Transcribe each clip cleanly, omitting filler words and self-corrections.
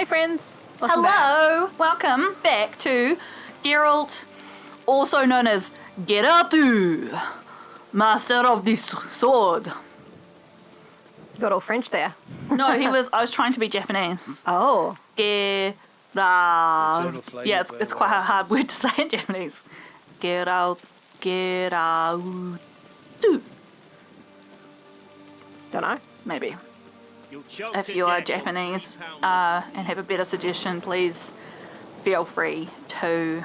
Hey friends. Welcome Hello! Welcome back to Geralt, also known as Geralt, master of this sword. back. Got all French there. No, I was trying to be Japanese. Oh. Geralt. Yeah, it's quite a hard word to say in Japanese. Geralt. Don't know. Maybe. If you are Japanese and have a better suggestion, please feel free to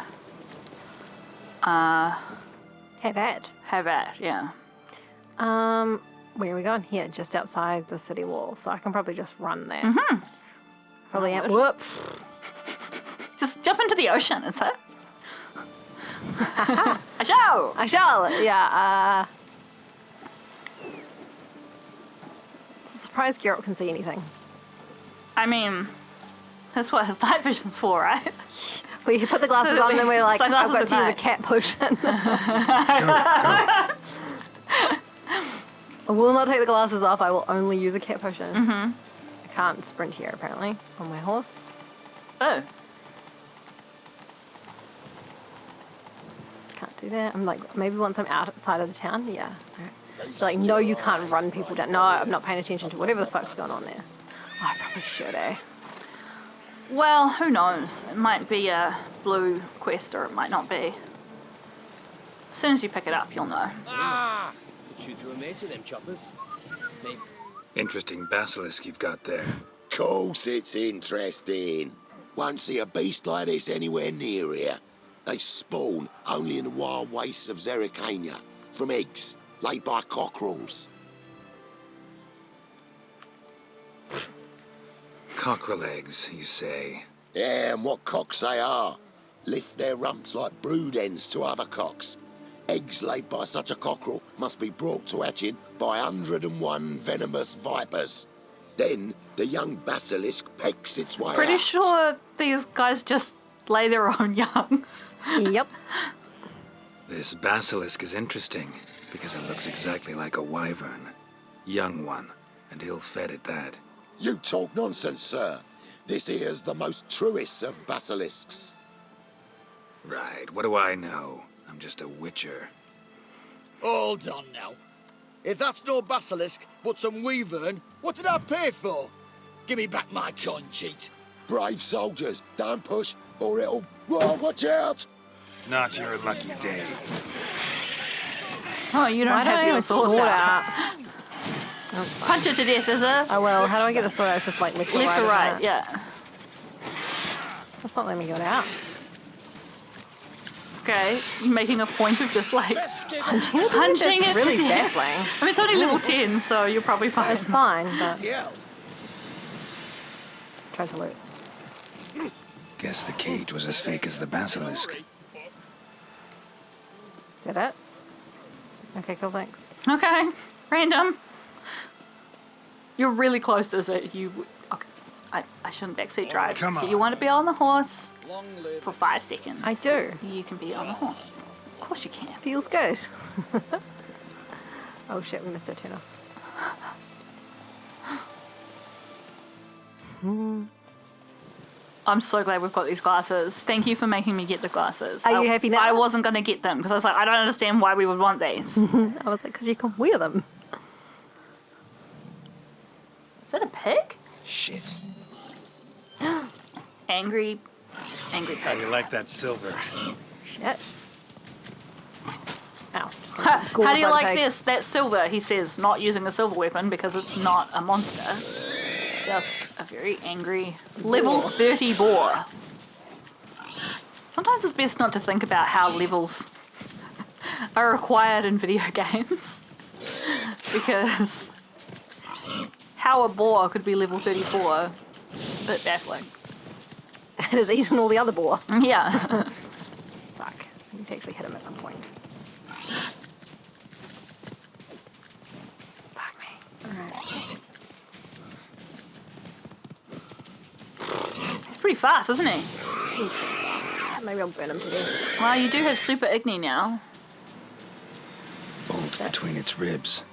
Have at. have at, yeah. Where are we going? Here, just outside the city wall. So I can probably just run there. Mm-hmm. Probably am. Whoop. Just jump into the ocean, is it? I shall! I shall. Yeah. It's a surprise Geralt can see anything. I mean, that's what his night vision's for, right? We put the glasses on and then we're like, I've Sunglasses got at to use a night. cat potion. I will not take the glasses off. I will only use a cat potion. Mm-hmm. I can't sprint here, apparently, on my horse. Oh. Can't do that. I'm like, maybe once I'm outside of the town, yeah. They're like, no, you can't run people down. No, I'm not paying attention to whatever the fuck's going on there. Oh, I probably should, eh? Well, who knows? It might be a blue quest or it might not be. As soon as you pick it up, you'll know. Ah! Shoot through a mace with them choppers. Maybe. Interesting basilisk you've got there. Course it's interesting. Won't see a beast like this anywhere near here. They spawn only in the wild wastes of Zerrikania, from eggs laid by cockerels. Cockerel eggs, you say? Yeah, and what cocks they are. Lift their rumps like brood hens to other cocks. Eggs laid by such a cockerel must be brought to hatching by 101 venomous vipers. Then the young basilisk pecks its way Pretty out. sure these guys just lay their own young. Yep. This basilisk is interesting because it looks exactly like a wyvern. Young one, and ill-fed at that. You talk nonsense, sir. This here's the most truest of basilisks. Right, what do I know? I'm just a witcher. Hold on now. If that's no basilisk, but some wyvern, what did I pay for? Give me back my coin, cheat. Brave soldiers, don't push, or it'll... Whoa, watch out! Not your lucky day. Oh, you don't Why don't I have get your the sword sword out. out? That's fine. Punch it to death, is it? Oh well, how do I get the sword out? It's just like left or right. Left or isn't right, it? yeah. That's not letting me get it out. Okay, you're making a point of just like Punching it? punching That's it really to death. baffling. I mean, it's only level 10, so you're probably fine. It's fine, but Yeah. try to loot. Guess the cage was as fake as the basilisk. Is that it? Okay, cool, thanks. Okay, random. You're really close to it. Okay, I shouldn't backseat drive. Come on. You want to be on the horse Long live. for 5 seconds. I do. You can be on the horse. Of course you can. Feels good. Oh shit, we missed our turn off. I'm so glad we've got these glasses. Thank you for making me get the glasses. Are you happy now? I wasn't going to get them because I was like, I don't understand why we would want these. Is I was like, because you can wear them. that a pig? Shit. Angry How pig. you like that silver? Shit. Ow. Just How gored do you by the like pig. this? That's silver, he says, not using a silver weapon because it's not a monster. It's just a very angry level 30 boar. Sometimes it's best not to think about how levels are required in video games. Because how a boar could be level 34, a bit baffling. It has eaten all the other boar. Yeah. Fuck. I need to actually hit him at some point. Fuck me. Alright. He's pretty fast, isn't he? He's pretty fast. Maybe I'll burn him to death. Well, you do have Super Igni now. Bolt between its ribs.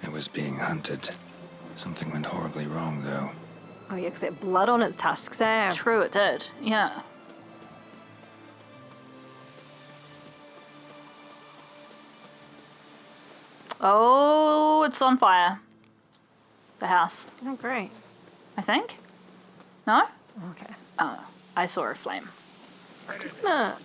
It was being hunted. Something went horribly wrong, though. Oh yeah, because it had blood on its tusks, eh? True, it did. Yeah. Oh, it's on fire. The house, Oh, great. I think. No? Okay. Oh, I saw a flame. I'm just gonna...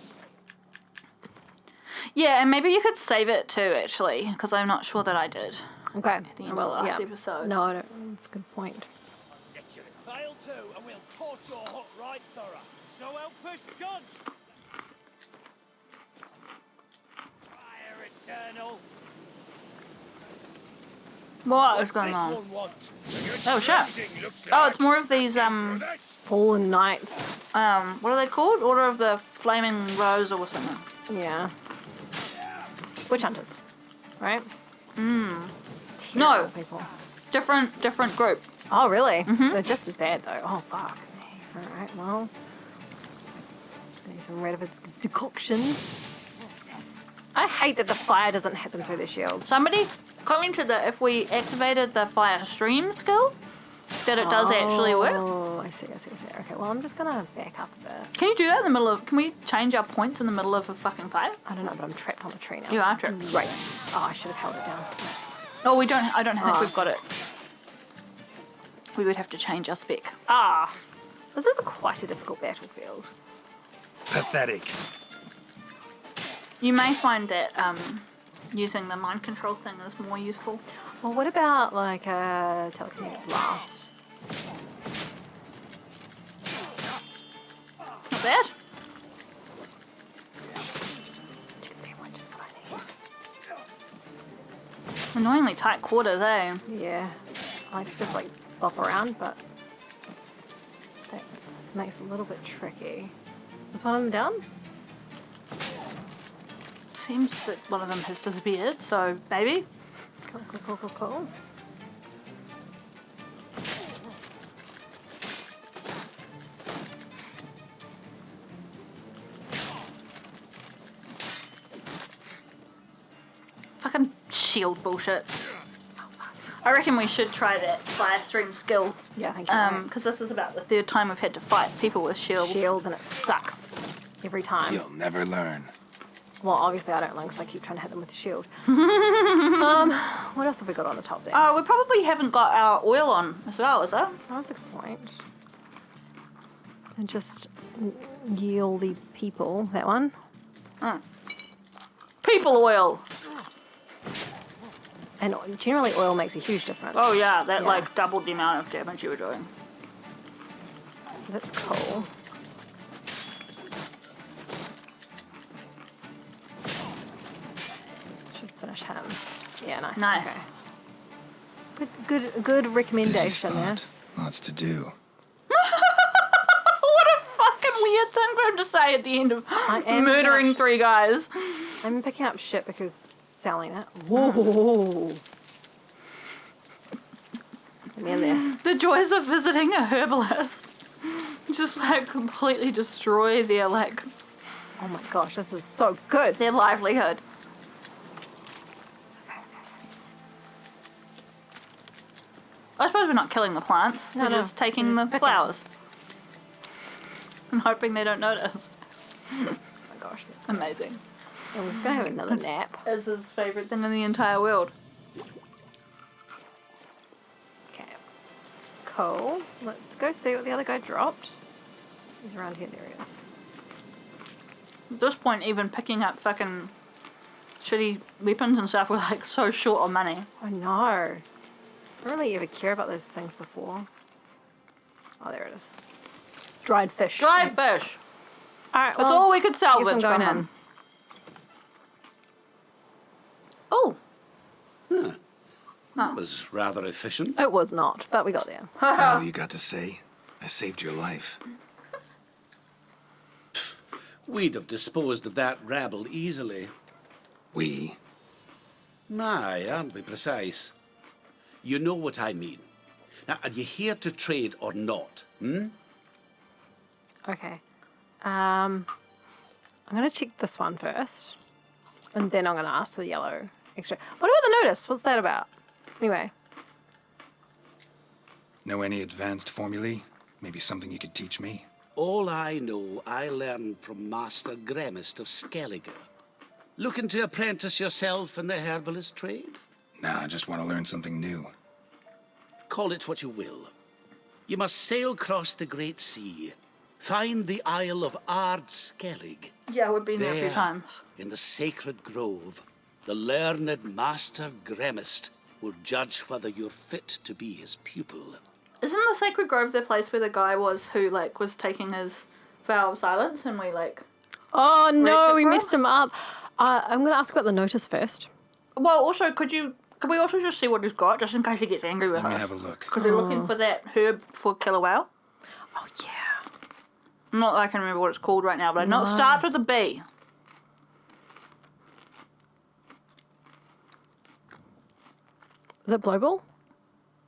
Yeah, and maybe you could save it too, actually, because I'm not sure that I did. Okay. At the end of the last episode. No, I don't. That's a good point. Get you fail to, and we'll torch your hut right thorough. So help us God! Fire eternal. What is going on? Oh shit! Oh, it's more of these Fallen Knights. what are they called? Order of the Flaming Rose or something. Yeah. Witch hunters, right? No. Terrible people. Different group. Oh, really? They're just as bad, though. Oh, fuck. Alright, well. Just gonna use some Redwood's decoction. I hate that the fire doesn't hit them through their shields. Somebody commented that if we activated the fire stream skill, that it does actually work. Oh, I see. Okay, well, I'm just gonna back up a bit. Can you do that in the middle of... Can we change our points in the middle of a fucking fire? I don't know, but I'm trapped on a tree now. You are trapped. Right. Oh, I should have held it down. Oh, we don't... I don't think we've got it. We would have to change our spec. Ah. This is quite a difficult battlefield. Pathetic. You may find that using the mind control thing is more useful. Well, what about, like, a telekinetic blast? Not bad. Just what I need. Annoyingly tight quarters, eh? Yeah. I like to just, like, bop around, but that makes it a little bit tricky. Is one of them done? Seems that one of them has disappeared, so maybe. Cool. Fucking shield bullshit. I reckon we should try that fire stream skill. Yeah, I think you're right. Because this is about the third time we've had to fight people with shields. Shields, and it sucks every time. You'll never learn. Well, obviously I don't learn because I keep trying to hit them with the shield. What else have we got on the top there? Oh, we probably haven't got our oil on as well, is there? Oh, that's a good point. And just yieldy people, that one. People oil. And generally oil makes a huge difference. Oh yeah, that Yeah. like doubled the amount of damage you were doing. So that's cool. Should finish him. Yeah, nice. Nice. Okay. Good Busy recommendation there. spot. Lots to do. What a fucking weird thing for him to say at the end of I am murdering gonna- 3 guys. I'm picking up shit because selling it. Whoa. Get me in there. The joys of visiting a herbalist. Just like completely destroy their like Oh my gosh, this is so good. their livelihood. I suppose we're not killing the plants. No, we're no, just taking we're the just picking. flowers. And hoping they don't notice. Oh my gosh, that's good. Amazing. And we're just gonna have another nap. Is his favourite thing in the entire world. Okay. Cool. Let's go see what the other guy dropped. He's around here. There he is. At this point, even picking up fucking shitty weapons and stuff, we're like so short on money. I know. I don't really ever care about those things before. Oh, there it is. Dried fish. Dried fish. Alright, That's all we could guess I'm salvage going from in. him. Oh, That was rather efficient. It was not, but we got there. All you got to say? I saved your life. We'd have disposed of that rabble easily. We? Aye, aren't we precise? You know what I mean. Now, are you here to trade or not? Okay. I'm gonna check this one first. And then I'm gonna ask for the yellow extra. What about the notice? What's that about? Anyway. Know any advanced formulae? Maybe something you could teach me? All I know, I learned from Master Gremist of Skellige. Looking to apprentice yourself in the herbalist trade? Nah, I just want to learn something new. Call it what you will. You must sail across the Great Sea, find the Isle of Ard Skellig. Yeah, we've been there a few There, times. in the sacred grove, the learned Master Gremist will judge whether you're fit to be his pupil. Isn't the Sacred Grove the place where the guy was who, like, was taking his vow of silence and we, like... Oh no, it we for messed him up. I'm going to ask about the notice first. Well, also, could we also just see what he's got, just in case he gets angry with Let me us? have a look. Because we're looking for that herb for killer whale. Oh yeah. Not that I can remember what it's called right now, but I know it starts with a B. Is it Blowball?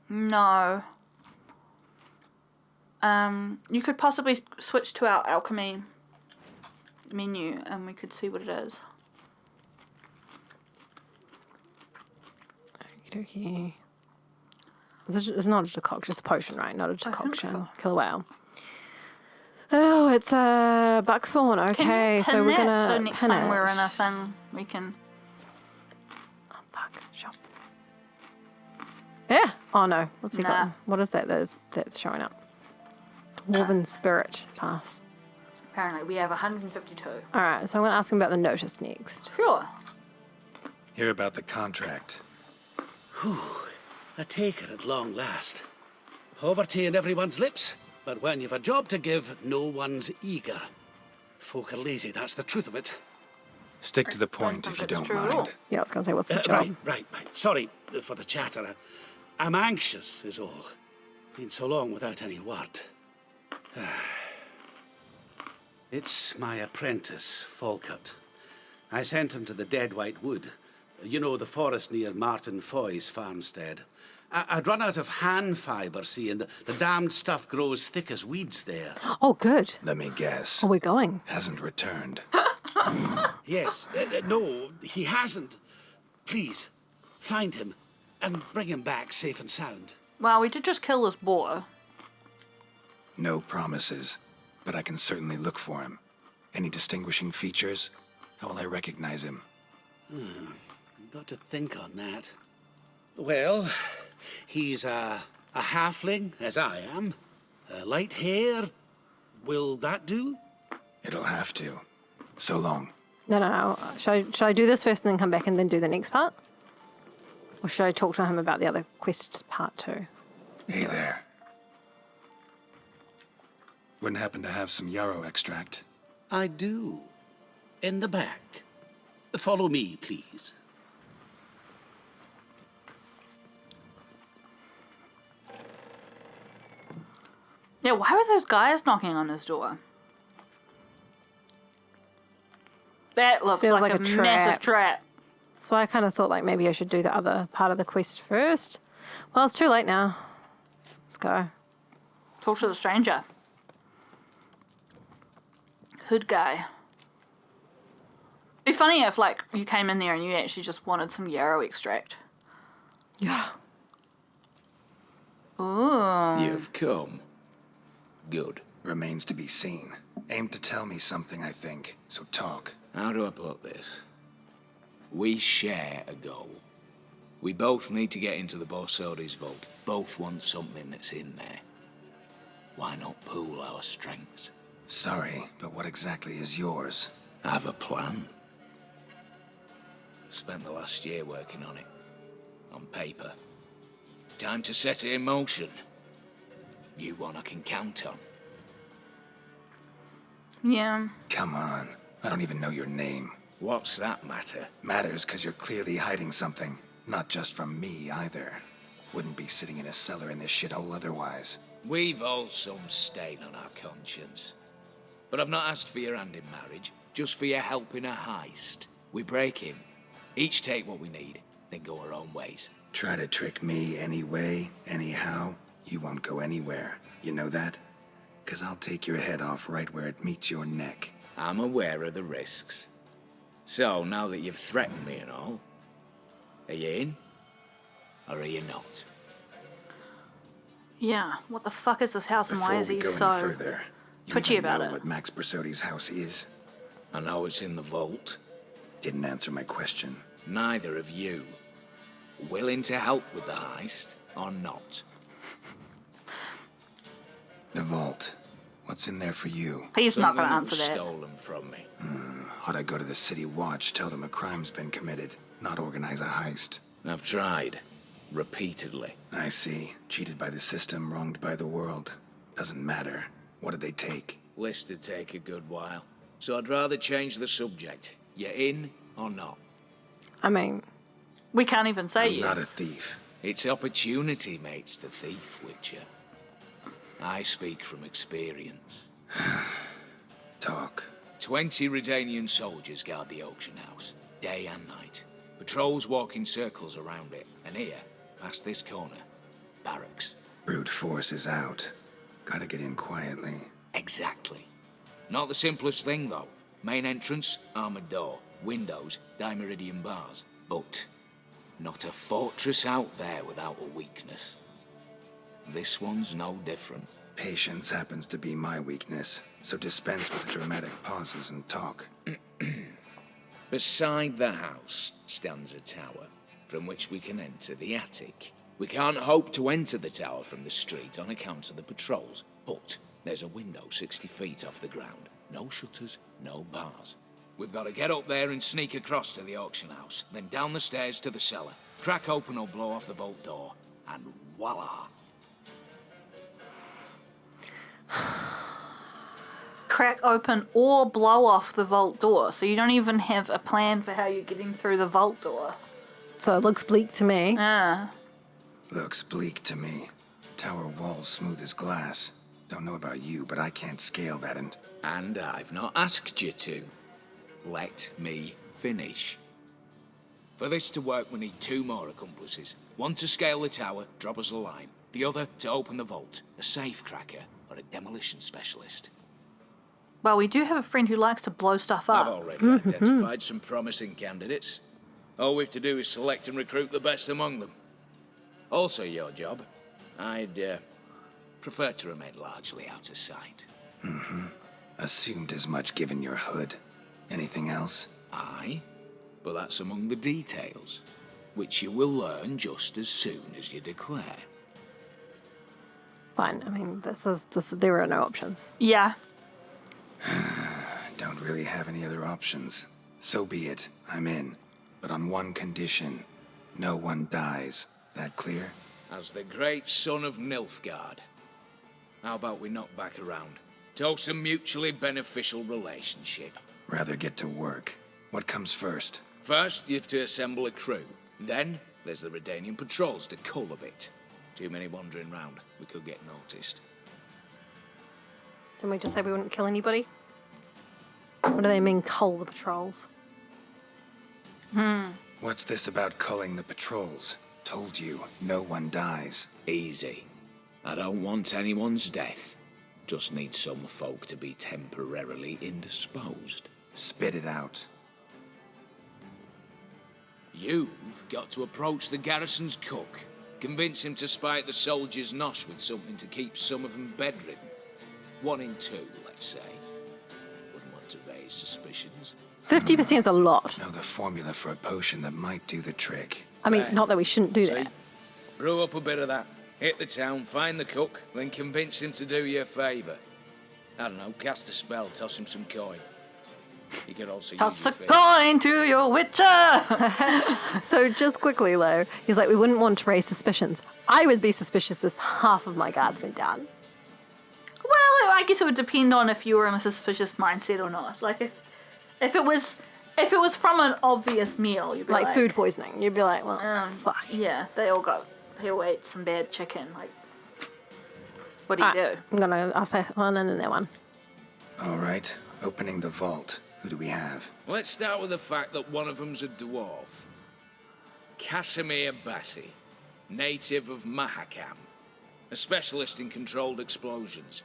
No. You could possibly switch to our alchemy menu and we could see what it is. Okay. It's not a decoction, it's a potion, right? Not a decoction. Killer whale. Oh, it's a buckthorn. Okay, Can so you we're pin gonna that? So next pin time it. we're in a thing, we can... Oh fuck! Shop. Yeah. Oh no. What's he Nah. got? What is that? That's showing up. Dwarven spirit pass. Apparently, we have 152. All right. So I'm gonna ask him about the notice next. Sure. Hear about the contract. A taker at long last. Poverty in everyone's lips, but when you've a job to give, no one's eager. Folk are lazy, that's the truth of it. Stick to the point think if you it's don't true at all. mind. Yeah, I was gonna say, what's the job? Right. Sorry for the chatter. I'm anxious, is all. Been so long without any word. It's my apprentice, Falkert. I sent him to the Dead White Wood. You know, the forest near Martin Foy's farmstead. I'd run out of hand fibre, see, and the damned stuff grows thick as weeds there. Oh, good. Let me guess. Are we going? Hasn't returned. Yes, no, he hasn't. Please, find him and bring him back safe and sound. Well, we did just kill this boar. No promises, but I can certainly look for him. Any distinguishing features? How will I recognize him? Got to think on that. Well, he's a halfling, as I am. Light hair. Will that do? It'll have to. So long. No. Should I do this first and then come back and then do the next part? Or should I talk to him about the other quest part too? Hey there. Wouldn't happen to have some yarrow extract? I do. In the back. Follow me, please. Yeah, why were those guys knocking on his door? That looks feels like like a a trap. massive trap. So I kind of thought like maybe I should do the other part of the quest first. Well, it's too late now. Let's go. Talk to the stranger. Hood guy. Be funny if, like, you came in there and you actually just wanted some yarrow extract. Yeah. Ooh. You've come. Good. Remains to be seen. Aim to tell me something, I think. So talk. How do I put this? We share a goal. We both need to get into the Borsodi's vault. Both want something that's in there. Why not pool our strengths? Sorry, but what exactly is yours? I have a plan. Spent the last year working on it. On paper. Time to set it in motion. You one I can count on. Yeah. Come on. I don't even know your name. What's that matter? Matters because you're clearly hiding something. Not just from me, either. Wouldn't be sitting in a cellar in this shithole otherwise. We've all some stain on our conscience. But I've not asked for your hand in marriage, just for your help in a heist. We break in, each take what we need, then go our own ways. Try to trick me anyway, anyhow, you won't go anywhere. You know that? 'Cause I'll take your head off right where it meets your neck. I'm aware of the risks. So, now that you've threatened me and all, are you in? Or are you not? Yeah, what the fuck is this house and why Before is we he go any so further, you twitchy even about know it? what Max Brasotti's house is? I know it's in the vault. Didn't answer my question. Neither of you. Willing to help with the heist or not? The vault. What's in there for you? He's not Something going to that answer was that. stolen from me. Ought I go to the City Watch, tell them a crime's been committed, not organize a heist? I've tried. Repeatedly. I see. Cheated by the system, wronged by the world. Doesn't matter. What did they take? List to take a good while. So I'd rather change the subject. You in or not? I mean, We can't even say I'm yes. not a thief. It's opportunity makes the thief, Witcher. I speak from experience. Talk. 20 Redanian soldiers guard the auction house, day and night. Patrols walk in circles around it, and here, past this corner, barracks. Brute force is out. Gotta get in quietly. Exactly. Not the simplest thing, though. Main entrance, armored door. Windows, dimeridian bars. But not a fortress out there without a weakness. This one's no different. Patience happens to be my weakness, so dispense with the dramatic pauses and talk. Beside the house stands a tower, from which we can enter the attic. We can't hope to enter the tower from the street on account of the patrols, but there's a window 60 feet off the ground. No shutters, no bars. We've got to get up there and sneak across to the auction house, then down the stairs to the cellar, crack open or blow off the vault door, and voila! Crack open or blow off the vault door, so you don't even have a plan for how you're getting through the vault door. so it looks bleak to me. Ah. Looks bleak to me. Tower walls smooth as glass. Don't know about you, but I can't scale that And I've not asked you to. Let me finish. For this to work, we need 2 more accomplices. One to scale the tower, drop us a line. The other to open the vault, a safe cracker or a demolition specialist. Well, we do have a friend who likes to blow stuff I've up. already identified some promising candidates. All we've to do is select and recruit the best among them. Also your job. I'd prefer to remain largely out of sight. Assumed as much given your hood. Anything else? Aye, but that's among the details, which you will learn just as soon as you declare. Fine. I mean, there are no options. Yeah. Don't really have any other options. So be it. I'm in. But on one condition. No one dies. That clear? As the great son of Nilfgaard. How about we knock back around? Toast a mutually beneficial relationship. Rather get to work. What comes first? First, you have to assemble a crew. Then, there's the Redanian patrols to cull a bit. Too many wandering round. We could get noticed. Didn't we just say we wouldn't kill anybody? What do they mean, cull the patrols? What's this about culling the patrols? Told you, no one dies. Easy. I don't want anyone's death. Just need some folk to be temporarily indisposed. Spit it out. You've got to approach the garrison's cook. Convince him to spite the soldiers' nosh with something to keep some of them bedridden. 1 in 2, let's say. Wouldn't want to raise suspicions. 50% is a lot. Know the formula for a potion that might do the trick. I mean, not that we shouldn't do See? that. Brew up a bit of that. Hit the town, find the cook, then convince him to do you a favour. I don't know, cast a spell, toss him some coin. You could also Toss use a your fist. coin to your witcher! So just quickly, though, he's like, we wouldn't want to raise suspicions. I would be suspicious if half of my guards went down. Well, I guess it would depend on if you were in a suspicious mindset or not. Like, if it was from an obvious meal, you'd be like... Like food poisoning. You'd be like, well, fuck. Yeah, they all ate some bad chicken. Like, what do you do? I'll say one and then that one. All right, opening the vault. Who do we have? Let's start with the fact that one of them's a dwarf. Casimir Bassi, native of Mahakam. A specialist in controlled explosions.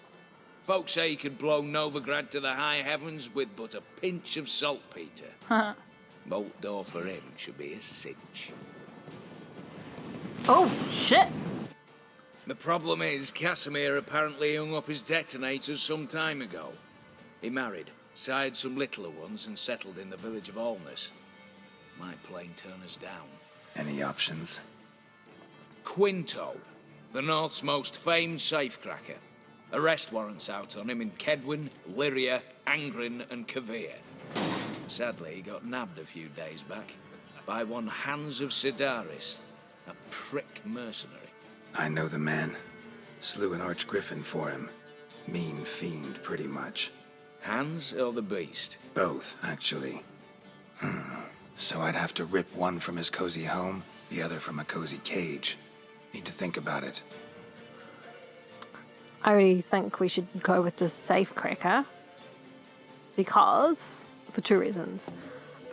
Folks say he could blow Novigrad to the high heavens with but a pinch of saltpeter. Vault door for him should be a cinch. Oh, shit! The problem is, Casimir apparently hung up his detonators some time ago. He married, sired some littler ones, and settled in the village of Alness. Might plain turn us down. Any options? Quinto, the North's most famed safecracker. Arrest warrants out on him in Kedwin, Lyria, Angrin, and Kavir. Sadly, he got nabbed a few days back by one Hans of Sidaris, a prick mercenary. I know the man. Slew an archgriffin for him. Mean fiend, pretty much. Hans or the beast? Both, actually. So I'd have to rip one from his cozy home, the other from a cozy cage. Need to think about it. I really think we should go with the safecracker because, for two reasons.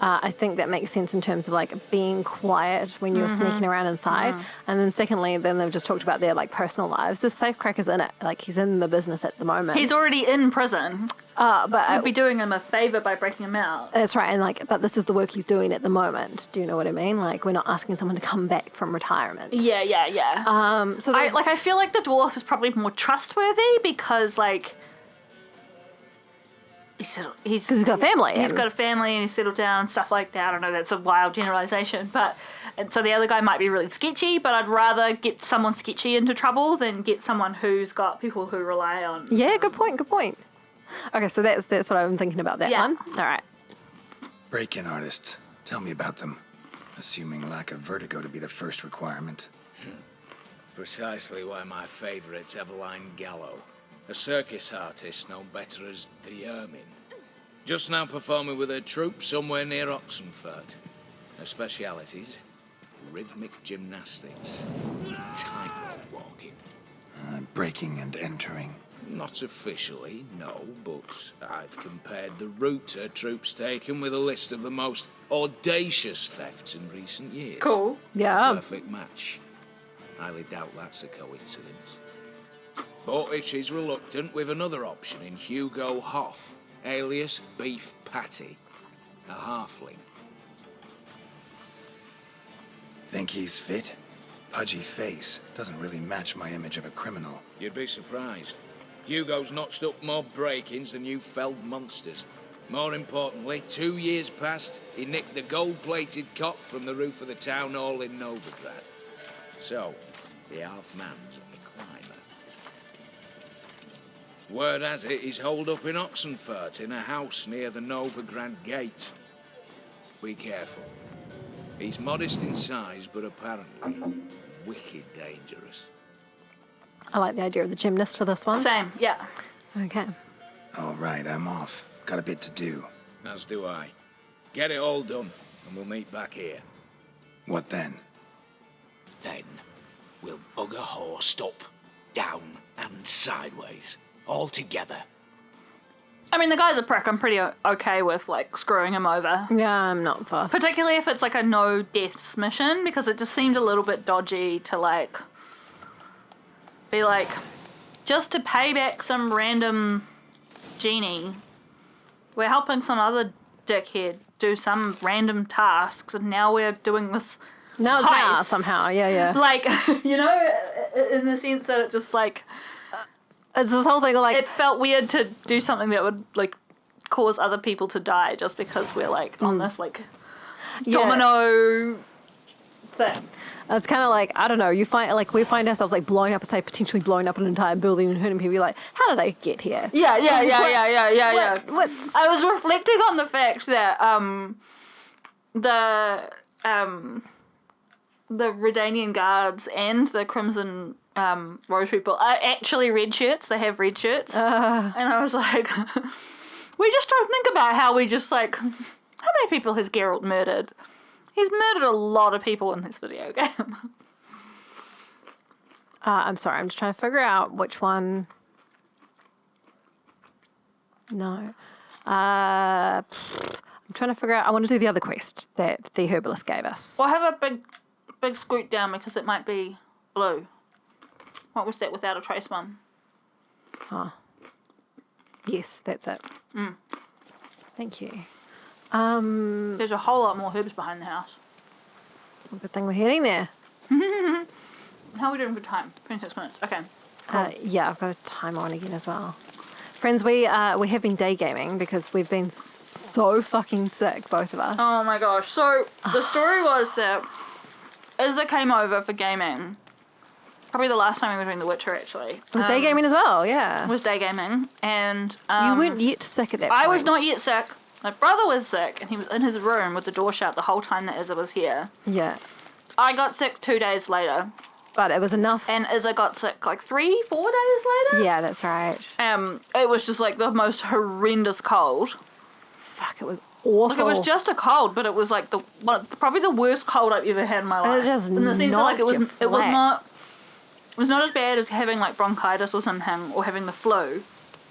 I think that makes sense in terms of like being quiet when you're sneaking around inside. And then secondly, then they've just talked about their like personal lives. The safecracker's in it. Like he's in the business at the moment. He's already in prison. but I'd be doing him a favor by breaking him out. that's right. And like, but this is the work he's doing at the moment. Do you know what I mean? Like we're not asking someone to come back from retirement. Yeah. So there's- I feel like the dwarf is probably more trustworthy because like because he's got a family. He's and- got a family and he's settled down, stuff like that. I don't know, that's a wild generalization, but and so the other guy might be really sketchy, but I'd rather get someone sketchy into trouble than get someone who's got people who rely on. Yeah, good point. Okay, so that's what I'm thinking about that one. All right. Break-in artists. Tell me about them. Assuming lack of vertigo to be the first requirement. Precisely why my favourite's Eveline Gallo, a circus artist known better as the Ermine. Just now performing with her troupe somewhere near Oxenfurt. Her specialities, rhythmic gymnastics, tightrope walking. Breaking and entering. Not officially, no, but I've compared the route her troupe's taken with a list of the most audacious thefts in recent years. Cool. Yeah. Perfect match. Highly doubt that's a coincidence. But if she's reluctant, we've another option in Hugo Hoff, alias Beef Patty, a halfling. Think he's fit? Pudgy face. Doesn't really match my image of a criminal. You'd be surprised. Hugo's notched up more break-ins than you felled monsters. More importantly, 2 years past, he nicked the gold-plated cock from the roof of the town hall in Novigrad. So, the half-man's a climber. Word has it he's holed up in Oxenfurt in a house near the Novigrad gate. Be careful. He's modest in size, but apparently wicked dangerous. I like the idea of the gymnast for this one. Same, yeah. Okay. All right, I'm off. Got a bit to do. As do I. Get it all done, and we'll meet back here. What then? Then, we'll bug a horse up, down, and sideways. All together. I mean, the guy's a prick. I'm pretty okay with, like, screwing him over. Yeah, I'm not fussed. Particularly if it's, like, a no-deaths mission, because it just seemed a little bit dodgy to, like, be like, just to pay back some random genie, we're helping some other dickhead do some random tasks, and now we're doing this No, it's not heist. somehow. Yeah. Like, you know, in the sense that it just, like, It's this whole thing of like, it felt weird to do something that would, like, cause other people to die just because we're, like, on this, like, domino thing. it's kind of like, I don't know, we find ourselves like blowing up, say, potentially blowing up an entire building and hurting people. You're like, how did I get here? Yeah. What's... I was reflecting on the fact that the Redanian guards and the Crimson Rose people are actually red shirts. They have red shirts. And I was like, we just don't think about how we just like, how many people has Geralt murdered? He's murdered a lot of people in this video game. I'm sorry, I'm just trying to figure out which one. No. I'm trying to figure out, I want to do the other quest that the herbalist gave us. Well, have a big scoot down because it might be blue. What was that without a trace one? Yes, that's it. Thank you. There's a whole lot more herbs behind the house. Good thing we're heading there. How How are we doing for time? 26 minutes. Okay. Yeah, I've got a timer on again as well. Friends, we have been day gaming because we've been so fucking sick, both of us. Oh my gosh. So the story was that Izza came over for gaming. Probably the last time we were doing The Witcher, actually. It was day gaming as well, yeah. Was day gaming, and you weren't yet sick at that point. I was not yet sick. My brother was sick, and he was in his room with the door shut the whole time that Izza was here. Yeah. I got sick 2 days later. But it was enough. And Izza got sick like 3-4 days later. Yeah, that's right. It was just like the most horrendous cold. Fuck, it was awful. Like, it was just a cold, but it was like probably the worst cold I've ever had in my life. It just in the sense that like it was flat. not as bad as having like bronchitis or something, or having the flu,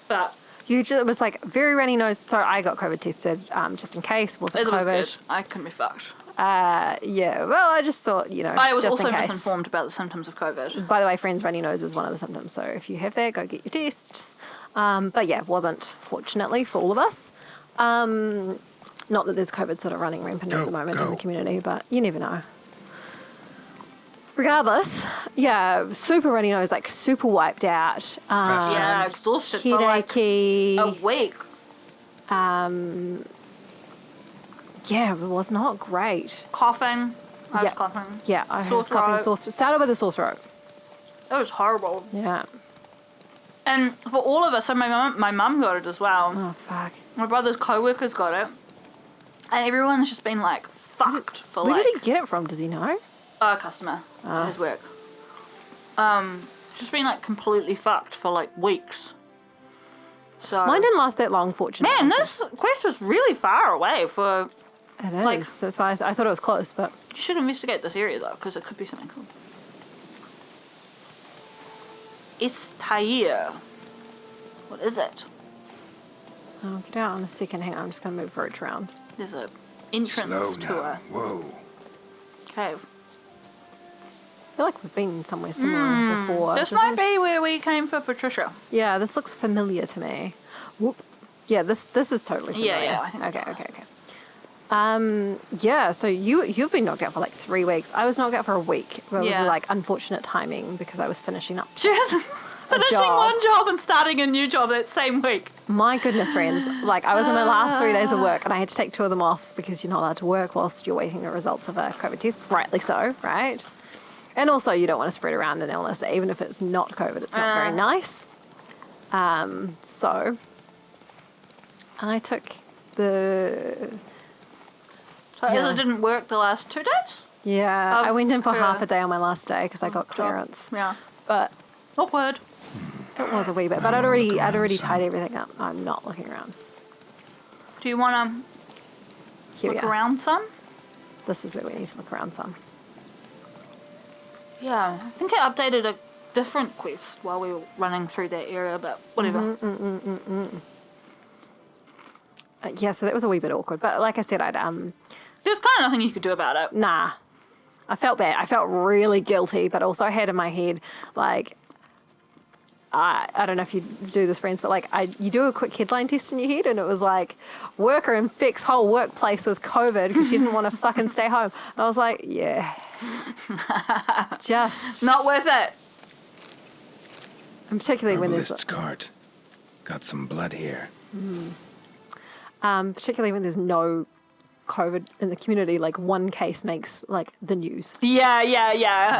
but It was like very runny nose. So I got COVID tested just in case. Wasn't it COVID. was good. I couldn't be fucked. Yeah, well, I just thought, I was just also in case. misinformed about the symptoms of COVID. By the way, friends, runny nose is one of the symptoms. So if you have that, go get your tests. But yeah, it wasn't, fortunately, for all of us. Not that there's COVID sort of running rampant at the moment in the community, but you never know. Regardless, yeah, super runny nose, like super wiped out. Yeah, exhausted for like Headachy. a week. Yeah, it was not great. Coughing. I was Yeah. coughing. Yeah, I Sore was coughing. throat. Started with a sore throat. It was horrible. Yeah. And for all of us, so my mum got it as well. Oh, fuck. My brother's co-workers got it. And everyone's just been like fucked for Where like did he get it from? Does he know? a customer at his work. Just been like completely fucked for like weeks. So Mine didn't last that long, fortunately. man, this quest was really far away for. It is. like- That's why I thought it was close, but You should investigate this area though, because it could be something cool. Estair. What is it? I'll get out in a second. Hang on, I'm just going to move Roach around. There's a entrance Slow to now. a Whoa. cave. I feel like we've been somewhere similar before. This doesn't might be where we came for Patricia. Yeah, this looks familiar to me. Whoop. Yeah, this is totally familiar. Yeah, I think Okay. Yeah, so you've been knocked out for like 3 weeks. I was knocked out for a week. It was Yeah. like unfortunate timing because I was finishing up. She was finishing job. one job and starting a new job that same week. My goodness, friends. Like, I was in my last 3 days of work and I had to take 2 of them off because you're not allowed to work whilst you're waiting the results of a COVID test. Rightly so, right? And also, you don't want to spread around an illness. Even if it's not COVID, it's not very nice. So I took the... So Yeah. Izza didn't work the last 2 days? Yeah, I went in for Of half her- a day on my last day because I got job. clearance. Yeah. But Awkward. it was a wee bit. But I I'd wanna already look around some. tied everything up. I'm not looking around. Do you want to Here look we are. around some? This is where we need to look around some. Yeah. I think I updated a different quest while we were running through that area, but whatever. Yeah, so that was a wee bit awkward. But like I said, There's kind of nothing you could do about it. nah. I felt bad. I felt really guilty, but also I had in my head, like, I don't know if you do this, friends, but like you do a quick headline test in your head, and it was like, worker infects whole workplace with COVID because she didn't want to fucking stay home. And I was like, yeah, just Not worth it. and particularly when there's Herbalist's cart. Got some blood here. particularly when there's no COVID in the community. Like one case makes like the news. Yeah.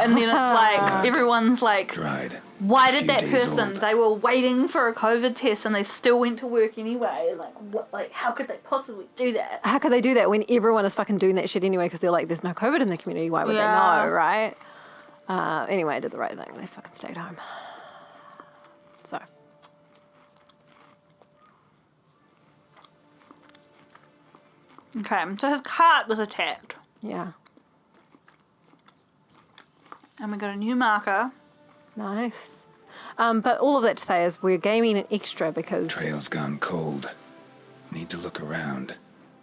And then it's like, everyone's like, Dried. why A did few that days person, old. they were waiting for a COVID test and they still went to work anyway. Like, what? Like, how could they possibly do that? How could they do that when everyone is fucking doing that shit anyway? Because they're like, there's no COVID in the community. Why would Yeah. they know, right? Anyway, I did the right thing. They fucking stayed home. So. Okay, so his cart was attacked. Yeah. And we got a new marker. Nice. But all of that to say is we're gaming an extra because... Trail's gone cold. Need to look around.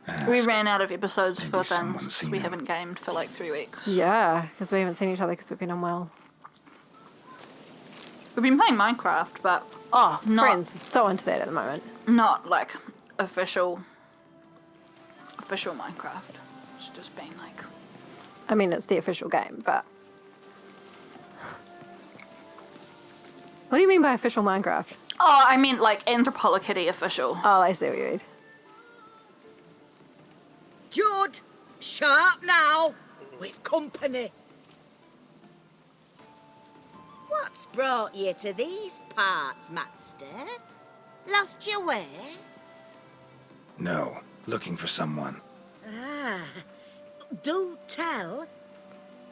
Ask. We ran out of episodes Maybe for someone's things. seen We him. haven't gamed for like 3 weeks. Yeah, because we haven't seen each other because we've been unwell. We've been playing Minecraft, but Oh, Not- friends, so into that at the moment. not like official Minecraft. It's just been like, I mean, it's the official game, but What do you mean by official Minecraft? Oh, I mean like Anthropology official. Oh, I see what you mean. Judd, sharp now. We've company. What's brought you to these parts, master? Lost your way? No, looking for someone. Ah, do tell.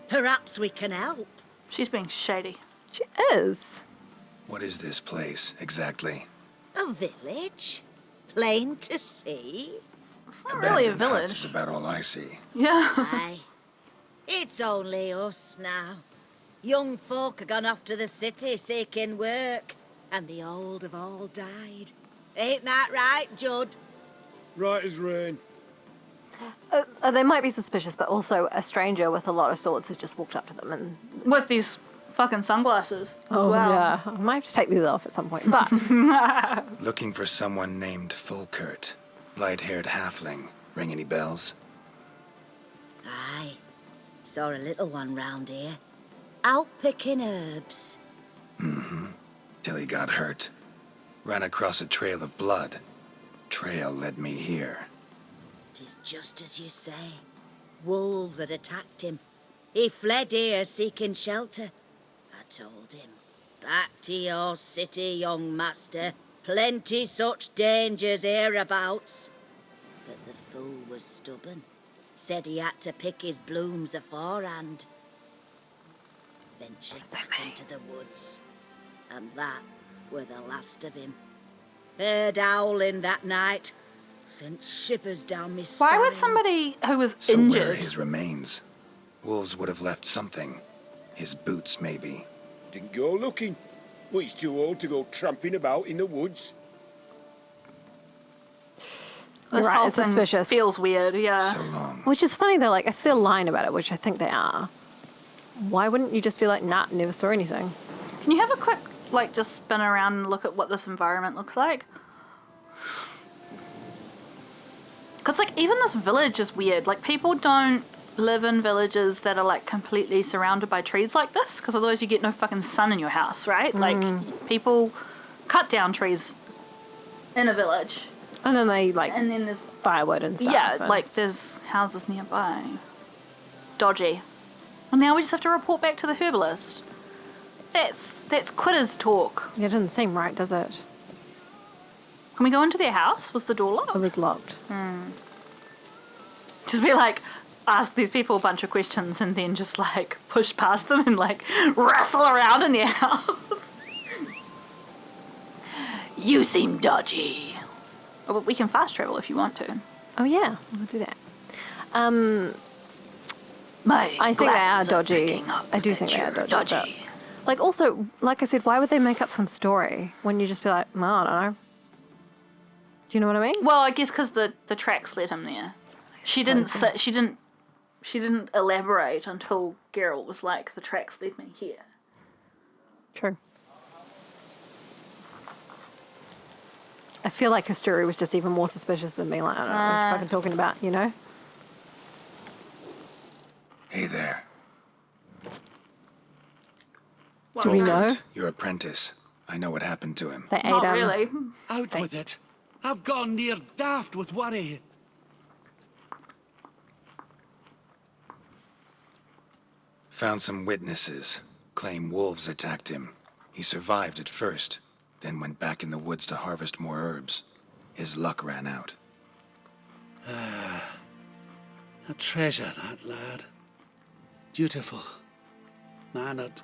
Perhaps we can help. She's being shady. She is. What is this place, exactly? A village? Plain to see? It's not really a Abandoned huts village. is about all I see. Yeah. Aye. It's only us now. Young folk have gone off to the city seeking work, and the old have all died. Ain't that right, Judd? Right as rain. They might be suspicious, but also a stranger with a lot of swords has just walked up to them and... With these fucking sunglasses as well. yeah. I might have to take these off at some point, but... Looking for someone named Fulkert. Light-haired halfling. Ring any bells? Aye. Saw a little one round here. Out picking herbs. Till he got hurt. Ran across a trail of blood. Trail led me here. 'Tis just as you say. Wolves had attacked him. He fled here seeking shelter. I told him, back to your city, young master. Plenty such dangers hereabouts. But the fool was stubborn. Said he had to pick his blooms aforehand. Ventured back into the woods. And that were the last of him. Heard howling that night. Sent shivers down me spine. Why would somebody who was So where are injured? his remains? Wolves would have left something. His boots, maybe. Didn't go looking. Well, he's too old to go tramping about in the woods. This Right, whole it's thing suspicious. feels weird, yeah. So long. Which is funny, though, like, if they're lying about it, which I think they are, why wouldn't you just be like, nah, never saw anything? Can you have a quick, like, just spin around and look at what this environment looks like? Because, like, even this village is weird. Like, people don't live in villages that are, like, completely surrounded by trees like this, because otherwise you get no fucking sun in your house, right? Like, people cut down trees in a village. And then they, like, And then there's, firewood and stuff. yeah, and- like, there's houses nearby. Dodgy. And now we just have to report back to the herbalist. That's quitters talk. It doesn't seem right, does it? Can we go into their house? Was the door locked? It was locked. Just be like, ask these people a bunch of questions and then just like push past them and like wrestle around in their house. You seem dodgy. Oh, but we can fast travel if you want to. Oh, yeah, we'll do that. My I think they are glasses dodgy. picking up I do that think they are you're dodgy. But, like, also, like I said, why would they make up some story when you just be like, well, I don't know. Do you know what I mean? Well, I guess because the tracks led him there. She didn't say, she didn't elaborate until Geralt was like, the tracks led me here. True. I feel like her story was just even more suspicious than me. Like, I don't know what you're fucking talking about, you know? Hey there. Do we know? Fulkert, your apprentice. I know what happened to him. They ate Not really. Out with it. I've gone near daft with worry. Found some witnesses. Claim wolves attacked him. He survived at first, then went back in the woods to harvest more herbs. His luck ran out. A treasure, that lad. Dutiful. Mannered.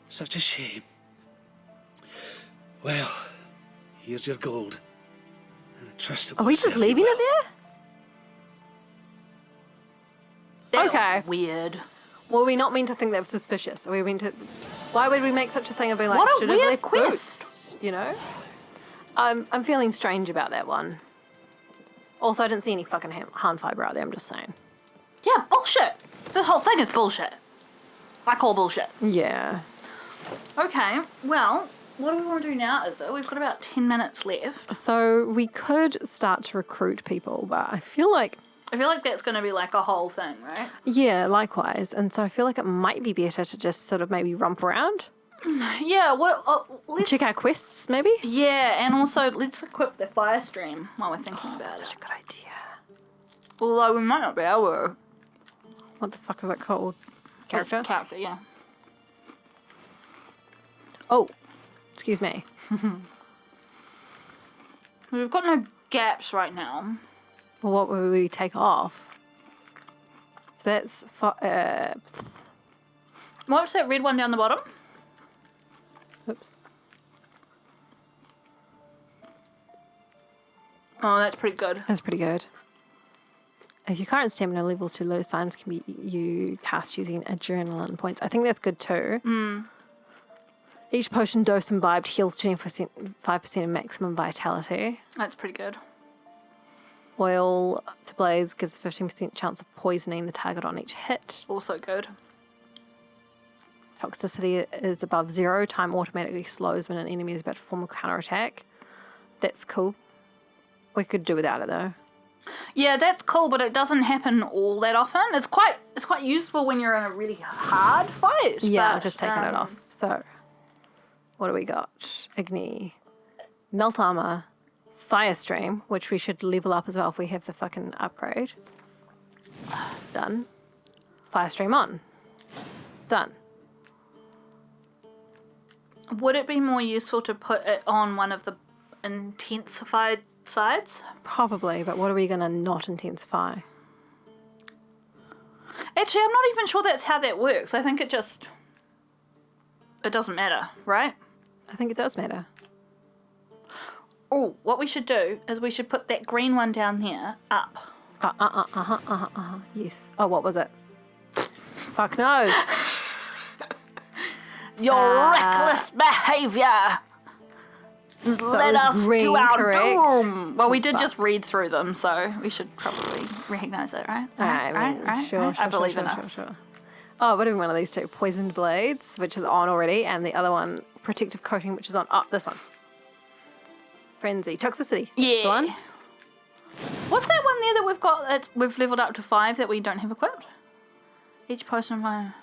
Such a shame. Well, here's your gold. I trust it Are will we just serve you leaving well. it there? That Okay. was weird. Were we not meant to think that was suspicious? Are we meant to... Why would we make such a thing of being like, What a should have weird left quest. boots? You know? I'm feeling strange about that one. Also, I didn't see any fucking hand fiber out there, I'm just saying. Yeah, bullshit. This whole thing is bullshit. I call bullshit. Yeah. Okay, well, what do we want to do now, Izzo? We've got about 10 minutes left. So we could start to recruit people, but I feel like... I feel like that's going to be like a whole thing, right? Yeah, likewise. And so I feel like it might be better to just sort of maybe romp around. Yeah, let's... Check our quests, maybe? Yeah, and also let's equip the fire stream while we're thinking about That's it. such a good idea. Although we might not be able to. What the fuck is it called? Character? Character, yeah. Oh, excuse me. We've got no gaps right now. Well, what will we take off? So that's... What's that red one down the bottom? oops. Oh, that's pretty good. That's pretty good. If your current stamina level's too low, signs can be you cast using adrenaline points. I think that's good too. Each potion dose imbibed heals 5% of maximum vitality. That's pretty good. Oil to blaze gives a 15% chance of poisoning the target on each hit. Also good. Toxicity is above 0. Time automatically slows when an enemy is about to perform a counterattack. That's cool. We could do without it though. Yeah, that's cool, but it doesn't happen all that often. It's quite useful when you're in a really hard fight. Yeah, but, I've just taken it off. So, what do we got? Igni, melt armor, fire stream, which we should level up as well if we have the fucking upgrade. Done. Fire stream on. Done. Would it be more useful to put it on one of the intensified sides? Probably, but what are we going to not intensify? Actually, I'm not even sure that's how that works. I think it doesn't matter, right? I think it does matter. Oh, what we should do is we should put that green one down here up. Yes. Oh, what was it? Fuck knows. Your reckless behaviour led us green, to our correct? doom. Well, we did Fuck. just read through them, so we should probably recognise it, right? Sure, I believe in us. Sure. Oh, what are one of these two? Poisoned blades, which is on already, and the other one, protective coating, which is on. Oh, this one. Frenzy, toxicity. Yeah. The one. What's that one there that we've got that we've leveled up to 5 that we don't have equipped? Each potion of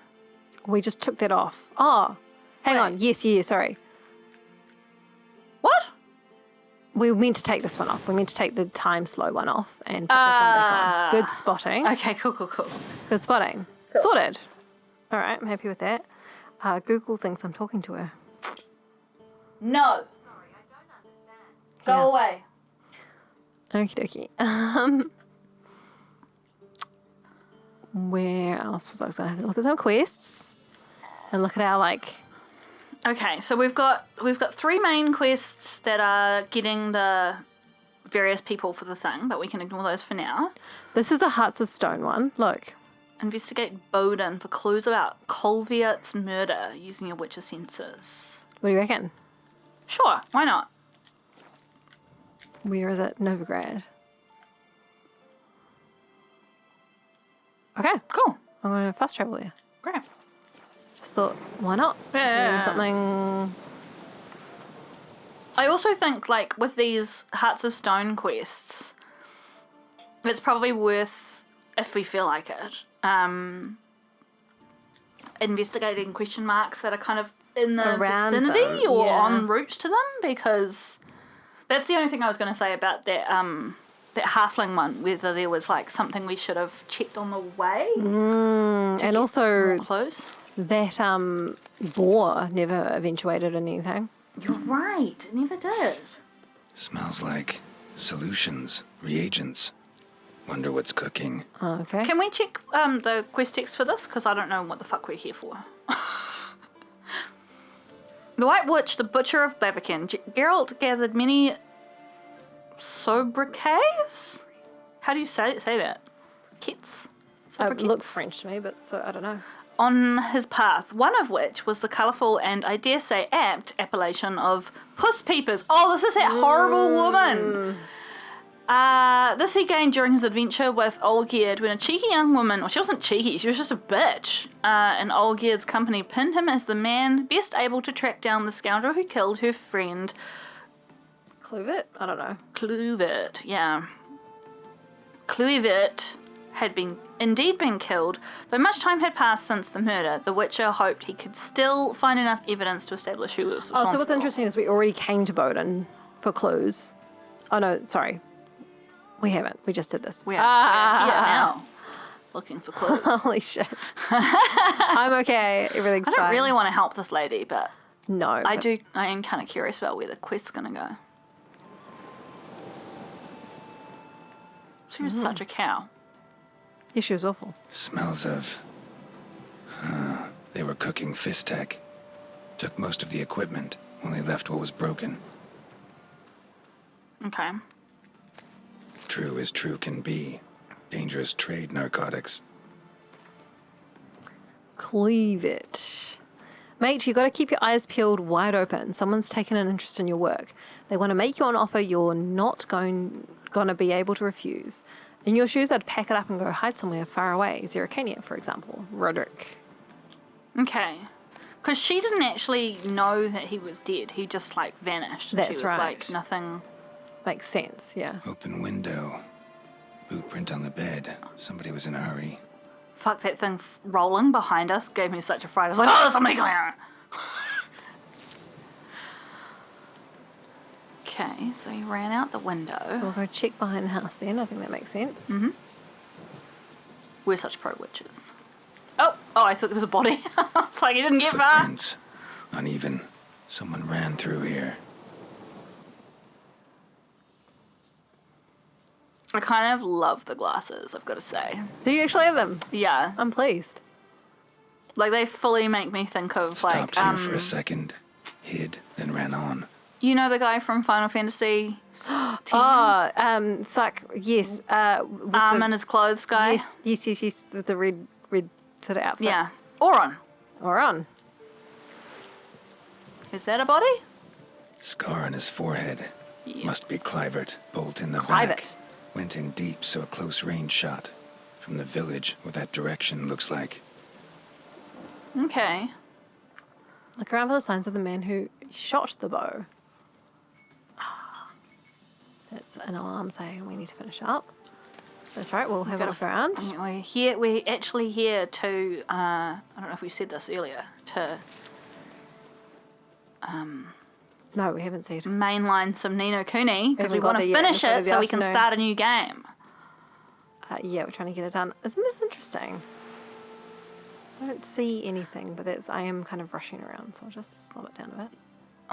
We just took that off. Oh, hang on. Yes, sorry. What? We meant to take this one off. We meant to take the time slow one off and put this one back on. Good spotting. Okay, cool. Good spotting. Cool. Sorted. All right, I'm happy with that. Google thinks I'm talking to her. No. Sorry, I don't understand. Go away. Okie dokie. Where else was I going to have to look at some quests and look at our Okay, so we've got 3 main quests that are getting the various people for the thing, but we can ignore those for now. This is a Hearts of Stone one. Look. Investigate Bowden for clues about Colviert's murder using your witcher senses. What do you reckon? Sure, why not? Where is it? Novigrad. Okay, Cool. I'm going to fast travel there. Great. Just thought, why not? Yeah. Do something. I also think, with these Hearts of Stone quests, it's probably worth, if we feel like it, investigating question marks that are kind of in the Around vicinity them, or yeah. en route to them, because that's the only thing I was going to say about that that halfling one, whether there was something we should have checked on the way. And also More close. that boar never eventuated in anything. You're right, it never did. Smells like solutions, reagents. Wonder what's cooking. Okay. Can we check the quest text for this? Because I don't know what the fuck we're here for. The White Witch, the Butcher of Blaviken. Geralt gathered many sobriquets? How do you say that? Kits? It looks French to me, but so I don't know. On his path, one of which was the colourful and, I dare say, apt appellation of Puss Peepers. Oh, this is that horrible woman! This he gained during his adventure with Olgierd when a cheeky young woman, well, she wasn't cheeky, she was just a bitch, in Olgierd's company pinned him as the man best able to track down the scoundrel who killed her friend. Cluvet? I don't know. Cluvet, yeah. Cluvet had indeed been killed, though much time had passed since the murder, the Witcher hoped he could still find enough evidence to establish who was responsible. Oh, so what's interesting is we already came to Bowden for clues. Oh no, sorry. We haven't. We just did this. We are here now, looking for clues. Holy shit. I'm okay. Everything's fine. I don't really want to help this lady, but no. I am kind of curious about where the quest's going to go. She was such a cow. Yeah, she was awful. Smells of... they were cooking fisstech. Took most of the equipment, only left what was broken. Okay. True as true can be. Dangerous trade, narcotics. Cleave it. Mate, you got to keep your eyes peeled wide open. Someone's taken an interest in your work. They want to make you an offer you're not going to be able to refuse. In your shoes, I'd pack it up and go hide somewhere far away. Zeracania, for example. Roderick. Okay. Because she didn't actually know that he was dead. He just, like, vanished. That's she was right. like, nothing... Makes sense, yeah. Open window. Boot print on the bed. Somebody was in a hurry. Fuck, that thing rolling behind us gave me such a fright. I was like, oh, there's somebody coming out. Okay, so he ran out the window. So we'll go check behind the house then. I think that makes sense. Mm-hmm. We're such pro witches. Oh, I thought there was a body. It's like he didn't get far. Footprints. Uneven. Someone ran through here. I kind of love the glasses, I've got to say. Do you actually have them? Yeah. I'm pleased. Like, they fully make me think of, Stopped like, here for a second. Hid, then ran on. You know the guy from Final Fantasy X? Fuck, yes. In his clothes guy? Yes, with the red sort of outfit. Yeah. Auron. Auron. Is that a body? Scar on his forehead. Yeah. Must be Clivert. Bolt in the Clivert. back. Went in deep, so a close range shot. From the village, what that direction looks like. Okay. Look around for the signs of the man who shot the bow. That's an alarm saying we need to finish up. That's right, we'll have a look around. We're actually here to, I don't know if we said this earlier, to No, we haven't said. mainline some Ni no Kuni, because we Haven't got want to there yet, finish and so it so we can afternoon. start a new game. Yeah, we're trying to get it done. Isn't this interesting? I don't see anything, but I am kind of rushing around, so I'll just slow it down a bit.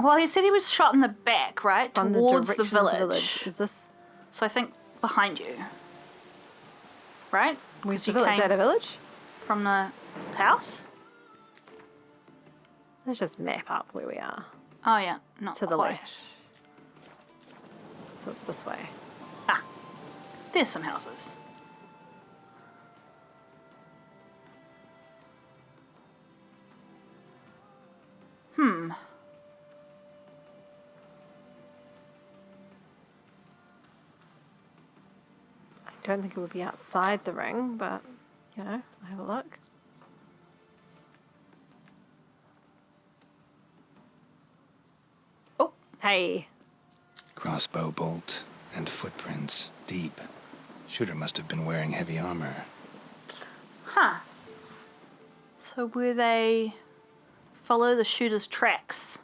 Well, he said he was shot in the back, right? From Towards the direction of village. Is this... So I think behind you. Right? Where's 'Cause the you village? Is came that a village? from the house? Let's just map up where we are. Oh, yeah. Not To the quite. left. So it's this way. Ah. There's some houses. I don't think it would be outside the ring, but, you know, I'll have a look. Oh, hey. Crossbow bolt and footprints deep. Shooter must have been wearing heavy armor. Huh. So were they follow the shooter's tracks?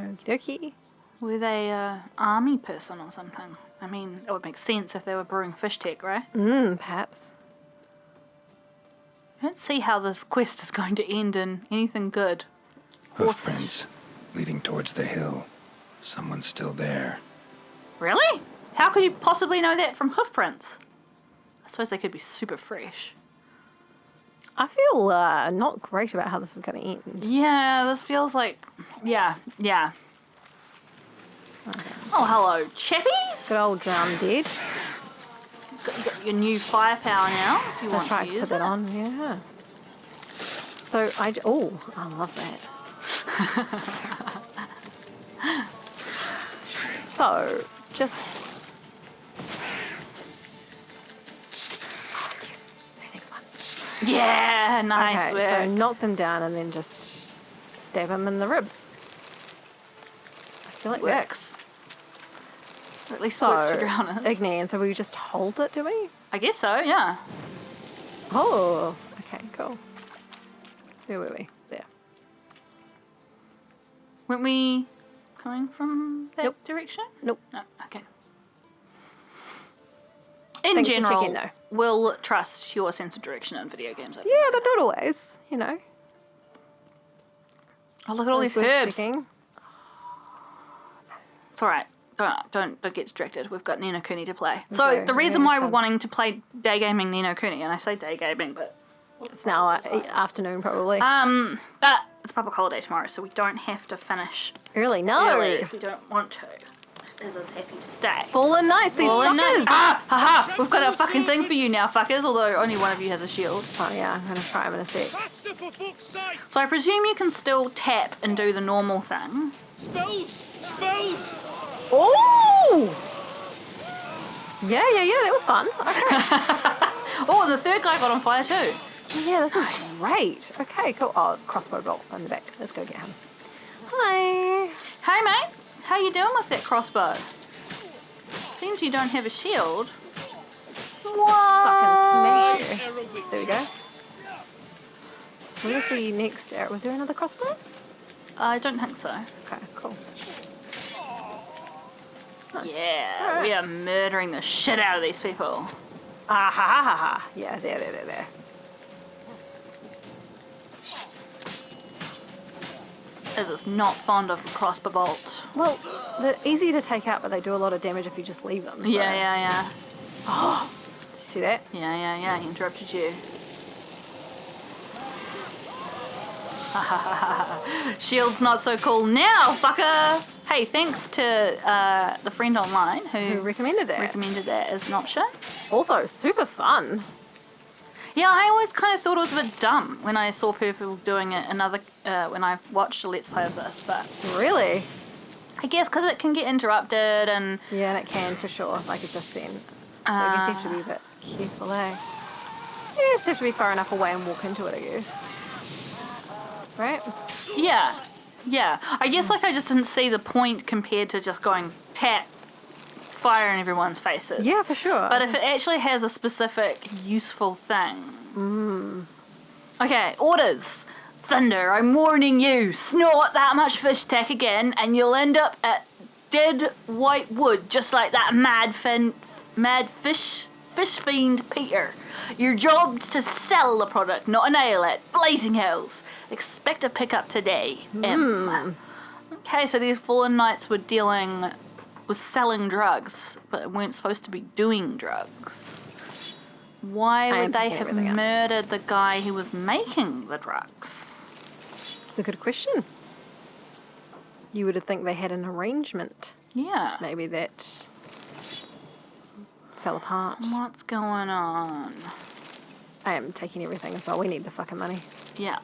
Okie dokie. Were they a army person or something? I mean, it would make sense if they were brewing fisstech, right? Perhaps. I don't see how this quest is going to end in anything good. Hoofprints leading towards the hill. Someone's still there. Really? How could you possibly know that from hoofprints? I suppose they could be super fresh. I feel not great about how this is going to end. Yeah, this feels like... Yeah. Okay. Oh, hello, chappies. Good old drown dead. You got your new firepower now. If you That's want right, to use put that it. on, yeah. So I love that. So, just... yes, next one. Yeah, nice Okay, so work. knock them down and then just stab them in the ribs. I feel like Works. At least so, works for drowners. Igni, and so we just hold it, do we? I guess so, yeah. Oh, okay, cool. Where were we? There. Weren't we coming from that Nope. direction? Nope. No, okay. In Thanks for general, checking, though. we'll trust your sense of direction in video games. Yeah, but not always, you know. Oh, look at all It's these worth herbs. checking. It's all right. Don't get distracted. We've got Ni no Kuni to play. So Okay, the reason yeah, why we're fun. wanting to play day gaming Ni no Kuni, and I say day gaming, but It's now afternoon, probably. but it's public holiday tomorrow, so we don't have to finish Early, no. early if we don't want to. Liz is happy to stay. Fallen nice, these Fallen fuckers. nice. Ah, haha! We've got a fucking thing for you now, fuckers. Although only one of you has a shield. Oh yeah, I'm gonna try them in a sec. Faster, for fuck's sake! So I presume you can still tap and do the normal thing. Spells! Spells! Oh! Yeah, that was fun. Okay. Oh, and the third guy got on fire too. Yeah, this is great. Okay, cool. Oh, crossbow bolt in the back. Let's go get him. Hi. Hey mate, how you doing with that crossbow? Seems you don't have a shield. Fucking smash you. There we go. Where's the next arrow? Was there another crossbow? I don't think so. Okay, cool. Yeah, Alright. we are murdering the shit out of these people. Ah ha ha ha ha. Yeah, there. Liz is not fond of the crossbow bolt. Well, they're easy to take out, but they do a lot of damage if you just leave them. So. Yeah. Did you see that? Yeah, he interrupted you. Shield's not so cool now, fucker! Hey, thanks to the friend online Who recommended that? recommended that as an option. Also, super fun. Yeah, I always kind of thought it was a bit dumb when I saw people doing it when I watched a Let's Play of this, but Really? I guess because it can get interrupted and Yeah, and it can for sure. Like it just then. So I guess you have to be a bit careful, eh? You just have to be far enough away and walk into it, I guess. Right? yeah. I guess like I just didn't see the point compared to just going tap, fire in everyone's faces. Yeah, for sure. But if it actually has a specific useful thing. Okay, orders. Thunder, I'm warning you. Snort that much fisstech again and you'll end up at dead white wood just like that mad fish fiend Peter. Your job's to sell the product, not annihilate. Blazing hells. Expect a pickup today. Okay, so these fallen knights were dealing with selling drugs, but weren't supposed to be doing drugs. Why I am would they picking have everything up. murdered the guy who was making the drugs? It's a good question. You would think they had an arrangement. Yeah. Maybe that fell apart. What's going on? I am taking everything as well. We need the fucking money. Yeah.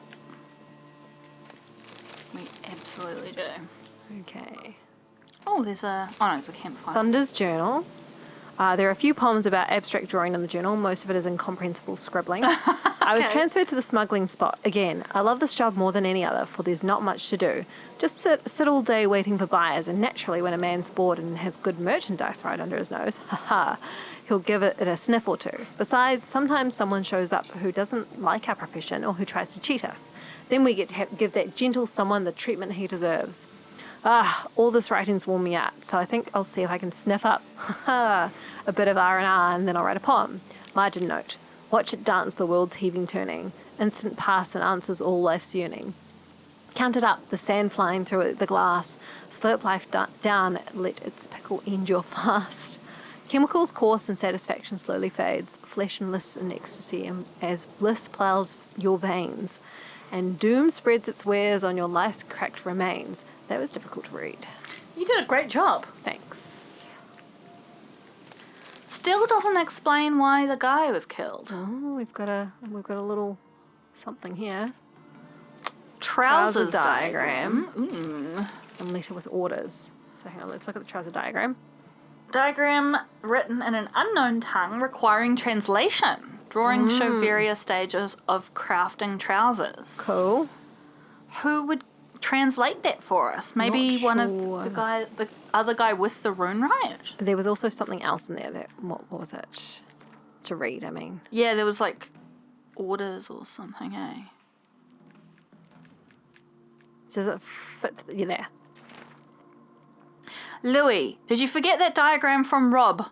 We absolutely do. Okay. Oh, there's a campfire. Thunder's journal. There are a few poems about abstract drawing in the journal. Most of it is incomprehensible scribbling. I was transferred to the smuggling spot. Again, I love this job more than any other, for there's not much to do. Just sit all day waiting for buyers, and naturally when a man's bored and has good merchandise right under his nose, he'll give it a sniff or two. Besides, sometimes someone shows up who doesn't like our profession or who tries to cheat us. Then we get to give that gentle someone the treatment he deserves. All this writing's worn me out, so I think I'll see if I can sniff up a bit of R&R and then I'll write a poem. Margin note. Watch it dance, the world's heaving turning. Instant pass and answers all life's yearning. Count it up, the sand flying through the glass. Slurp life down, let its pickle end your fast. Chemicals course and satisfaction slowly fades. Flesh enlists in ecstasy as bliss ploughs your veins. And doom spreads its wares on your life's cracked remains. That was difficult to read. You did a great job. Thanks. Still doesn't explain why the guy was killed. Oh, we've got a little something here. Trousers diagram. Ooh. A letter with orders. So hang on, let's look at the trouser diagram. Diagram written in an unknown tongue requiring translation. Drawings show various stages of crafting trousers. Cool. Who would translate that for us? Maybe Not one sure. of the other guy with the rune right? There was also something else in there. What was it? to read, I mean. Yeah, there was like orders or something, eh? Does it fit? You're there. Louis, did you forget that diagram from Rob?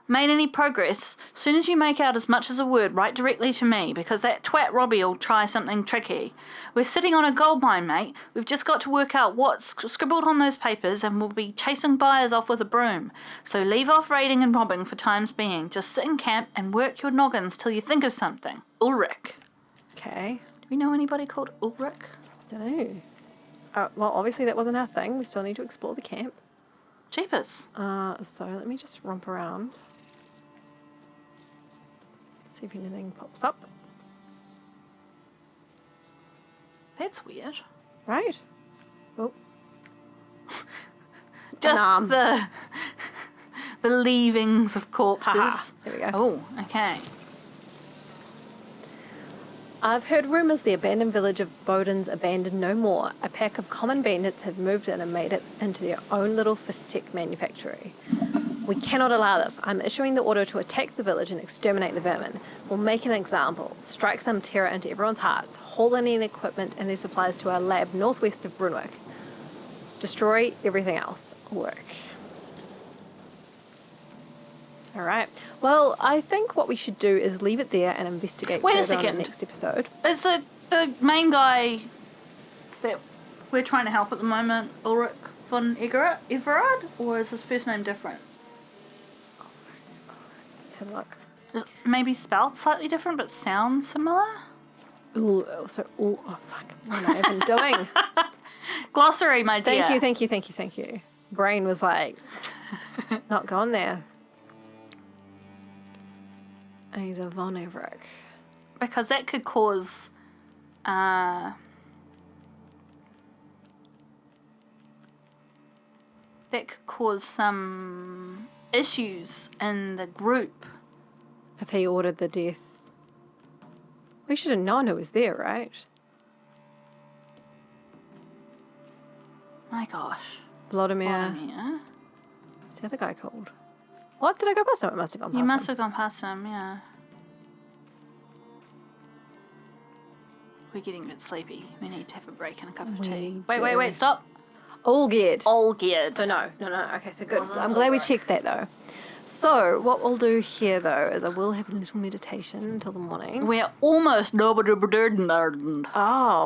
Made any progress? Soon as you make out as much as a word, write directly to me, because that twat Robbie'll try something tricky. We're sitting on a gold mine, mate. We've just got to work out what's scribbled on those papers, and we'll be chasing buyers off with a broom. So leave off raiding and robbing for time's being. Just sit in camp and work your noggins till you think of something. Ulrich. Okay. Do we know anybody called Ulrich? Don't know. Well, obviously that wasn't our thing. We still need to explore the camp. Jeepers. So let me just romp around. See if anything pops up. That's weird. Right? Oh. Just An arm. the leavings of corpses. Haha. There we go. Oh, okay. I've heard rumours the abandoned village of Bowden's abandoned no more. A pack of common bandits have moved in and made it into their own little fisstech manufactory. We cannot allow this. I'm issuing the order to attack the village and exterminate the vermin. We'll make an example, strike some terror into everyone's hearts, haul in their equipment and their supplies to our lab northwest of Brunwick. Destroy everything else. Work. All right. Well, I think what we should do is leave it there and investigate Wait a further on second. the next episode. Is the main guy that we're trying to help at the moment Ulrich von Everard, or is his first name different? Let's have a look. Is maybe spelled slightly different but sounds similar? Ooh, oh fuck, what am I even doing? Glossary, my dear. Thank you. Brain was like, not gone there. He's a Von Everett. Because that could cause that could cause some issues in the group. If he ordered the death. We should have known who was there, right? My gosh. Vladimir. What's the other guy called? What? Did I go past him? I must have gone past him. You must have gone past him, yeah. We're getting a bit sleepy. We need to have a break and a cup of tea. Wait, stop. All geared. All geared. So no. Okay, so good. I'm glad we checked that though. So what we'll do here though is I will have a little meditation until the morning. We're almost Oh,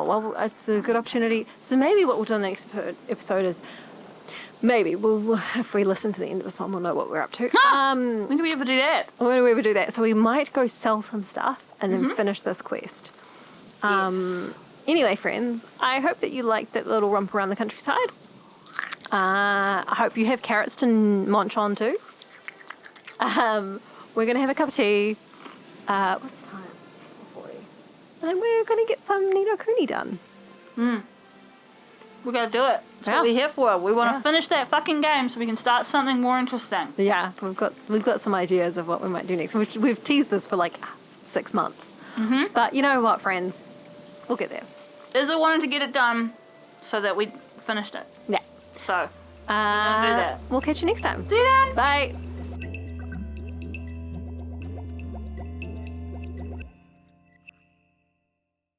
well, it's a good opportunity. So maybe what we'll do in the next episode is maybe we'll, if we listen to the end of this one, we'll know what we're up to. When do we ever do that? When do we ever do that? So we might go sell some stuff and then finish this quest. Yes. Anyway, friends, I hope that you liked that little romp around the countryside. I hope you have carrots to munch on too. We're going to have a cup of tea. What's the time? 4:40. And we're going to get some Ni no Kuni done. We gotta do it. That's what we're here for. We want to finish that fucking game so we can start something more interesting. Yeah, we've got some ideas of what we might do next. We've teased this for like 6 months. But you know what, friends? We'll get there. Izza wanted to get it done so that we finished it. Yeah. So, we're gonna do that. We'll catch you next time. See you then. Bye.